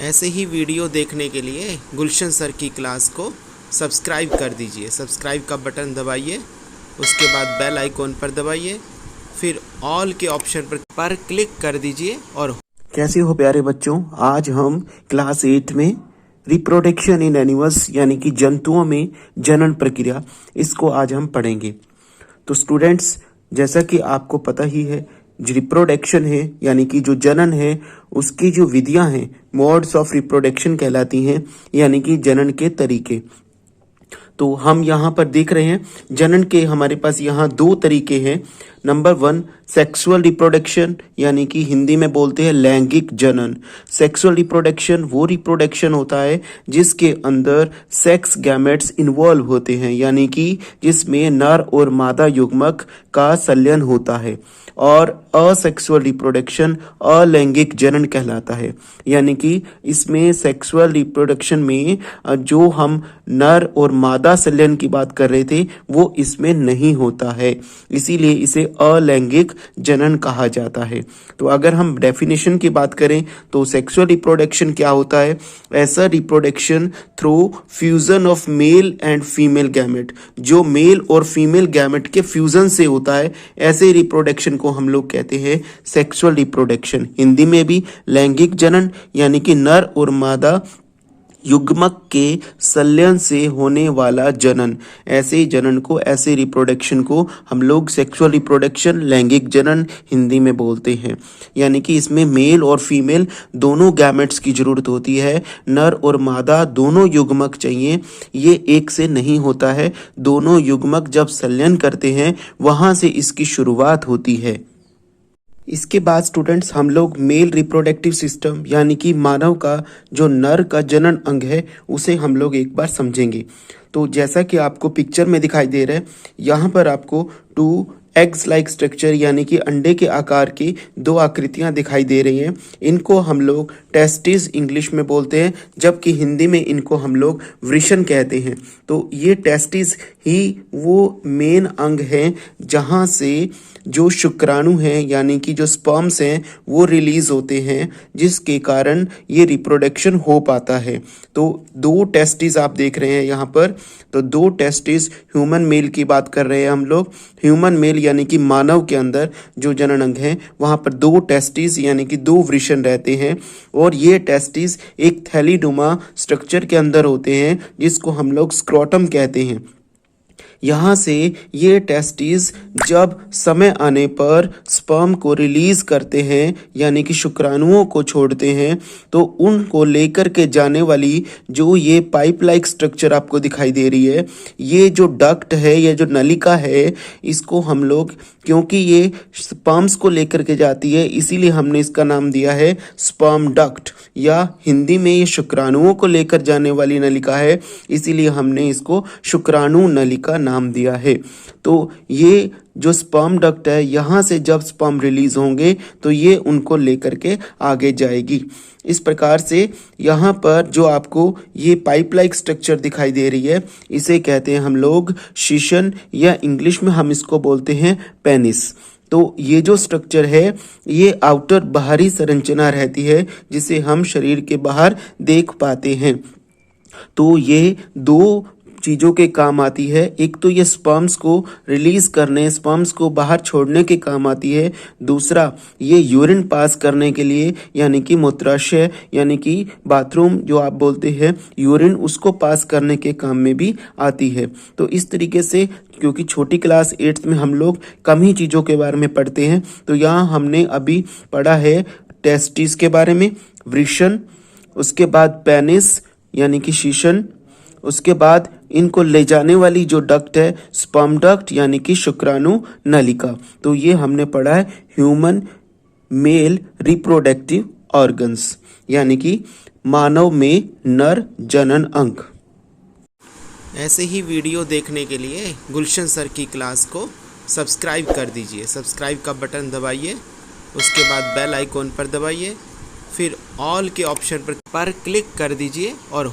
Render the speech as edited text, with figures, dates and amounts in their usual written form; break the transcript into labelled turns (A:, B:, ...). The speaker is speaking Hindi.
A: ऐसे ही वीडियो देखने के लिए गुलशन सर की क्लास को सब्सक्राइब कर दीजिए। सब्सक्राइब का बटन दबाइए, उसके बाद बेल आइकॉन पर दबाइए, फिर ऑल के ऑप्शन पर क्लिक कर दीजिए। और
B: कैसे हो प्यारे बच्चों, आज हम क्लास 8 में रिप्रोडक्शन इन एनिमल्स यानी कि जंतुओं में जनन प्रक्रिया, इसको आज हम पढ़ेंगे। तो स्टूडेंट्स, जैसा कि आपको पता ही है, जो रिप्रोडक्शन है यानी कि जो जनन है, उसकी जो विधियां हैं मोड्स ऑफ रिप्रोडक्शन कहलाती हैं, यानी कि जनन के तरीके। तो हम यहाँ पर देख रहे हैं जनन के हमारे पास यहाँ दो तरीके हैं। नंबर 1 सेक्सुअल रिप्रोडक्शन, यानी कि हिंदी में बोलते हैं लैंगिक जनन। सेक्सुअल रिप्रोडक्शन वो रिप्रोडक्शन होता है जिसके अंदर सेक्स गैमेट्स इन्वॉल्व होते हैं, यानी कि जिसमें नर और मादा युग्मक का संलयन होता है। और असेक्सुअल रिप्रोडक्शन अलैंगिक जनन कहलाता है, यानी कि इसमें सेक्सुअल रिप्रोडक्शन में जो हम नर और मादा संलयन की बात कर रहे थे वो इसमें नहीं होता है, इसीलिए इसे अलैंगिक जनन कहा जाता है। तो अगर हम डेफिनेशन की बात करें तो सेक्सुअल रिप्रोडक्शन क्या होता है? ऐसा reproduction through fusion of male and female gamete, जो मेल और फीमेल गैमेट के फ्यूजन से होता है, ऐसे रिप्रोडक्शन को हम लोग कहते हैं सेक्सुअल रिप्रोडक्शन। हिंदी में भी लैंगिक जनन, यानी कि नर और मादा युग्मक के संलयन से होने वाला जनन, ऐसे जनन को, ऐसे रिप्रोडक्शन को हम लोग सेक्सुअल रिप्रोडक्शन, लैंगिक जनन हिंदी में बोलते हैं। यानी कि इसमें मेल और फीमेल दोनों गैमेट्स की जरूरत होती है, नर और मादा दोनों युग्मक चाहिए, ये एक से नहीं होता है। दोनों युग्मक जब संलयन करते हैं वहां से इसकी शुरुआत होती है। इसके बाद स्टूडेंट्स हम लोग मेल रिप्रोडक्टिव सिस्टम, यानी कि मानव का जो नर का जनन अंग है, उसे हम लोग एक बार समझेंगे। तो जैसा कि आपको पिक्चर में दिखाई दे रहा है, यहाँ पर आपको 2 एग्स लाइक स्ट्रक्चर, यानी कि अंडे के आकार की 2 आकृतियां दिखाई दे रही हैं। इनको हम लोग टेस्टिस इंग्लिश में बोलते हैं, जबकि हिंदी में इनको हम लोग वृषण कहते हैं। तो ये टेस्टिस ही वो मेन अंग है जहां से जो शुक्राणु हैं, यानी कि जो स्पर्म्स हैं, वो रिलीज होते हैं, जिसके कारण ये रिप्रोडक्शन हो पाता है। तो 2 टेस्टिस आप देख रहे हैं यहाँ पर। तो 2 टेस्टिस, ह्यूमन मेल की बात कर रहे हैं हम लोग। ह्यूमन मेल यानी कि मानव के अंदर जो जनन अंग है, वहाँ पर 2 टेस्टिस यानी कि 2 वृषण रहते हैं। और ये टेस्टिस एक थैलीनुमा स्ट्रक्चर के अंदर होते हैं, जिसको हम लोग स्क्रोटम कहते हैं। यहाँ से ये टेस्टिस जब समय आने पर स्पर्म को रिलीज करते हैं, यानी कि शुक्राणुओं को छोड़ते हैं, तो उनको लेकर के जाने वाली जो ये पाइप लाइक स्ट्रक्चर आपको दिखाई दे रही है, ये जो डक्ट है, ये जो नलिका है, इसको हम लोग, क्योंकि ये स्पर्म्स को लेकर के जाती है, इसीलिए हमने इसका नाम दिया है स्पर्म डक्ट, या हिंदी में ये शुक्राणुओं को लेकर जाने वाली नलिका है, इसीलिए हमने इसको शुक्राणु नलिका नाम दिया है। तो ये जो स्पर्म डक्ट है, यहाँ से जब स्पर्म रिलीज होंगे तो ये उनको लेकर के आगे जाएगी। इस प्रकार से यहाँ पर जो आपको ये पाइप लाइक स्ट्रक्चर दिखाई दे रही है, इसे कहते हैं हम लोग शीशन, या इंग्लिश में हम इसको बोलते हैं पेनिस। तो ये जो स्ट्रक्चर है, ये आउटर बाहरी संरचना रहती है, जिसे हम शरीर के बाहर देख पाते हैं। तो ये 2 चीज़ों के काम आती है। एक तो ये स्पर्म्स को रिलीज करने, स्पर्म्स को बाहर छोड़ने के काम आती है। दूसरा, ये यूरिन पास करने के लिए, यानी कि मूत्राशय, यानी कि बाथरूम जो आप बोलते हैं यूरिन, उसको पास करने के काम में भी आती है। तो इस तरीके से, क्योंकि छोटी क्लास 8th में हम लोग कम ही चीज़ों के बारे में पढ़ते हैं, तो यहाँ हमने अभी पढ़ा है टेस्टिस के बारे में, वृषण, उसके बाद पेनिस यानी कि शीशन, उसके बाद इनको ले जाने वाली जो डक्ट है स्पर्म डक्ट, यानी कि शुक्राणु नलिका। तो ये हमने पढ़ा है ह्यूमन मेल रिप्रोडक्टिव ऑर्गन्स, यानी कि मानव में नर जनन अंग।
A: ऐसे ही वीडियो देखने के लिए गुलशन सर की क्लास को सब्सक्राइब कर दीजिए। सब्सक्राइब का बटन दबाइए, उसके बाद बेल आइकॉन पर दबाइए, फिर ऑल के ऑप्शन पर क्लिक कर दीजिए। और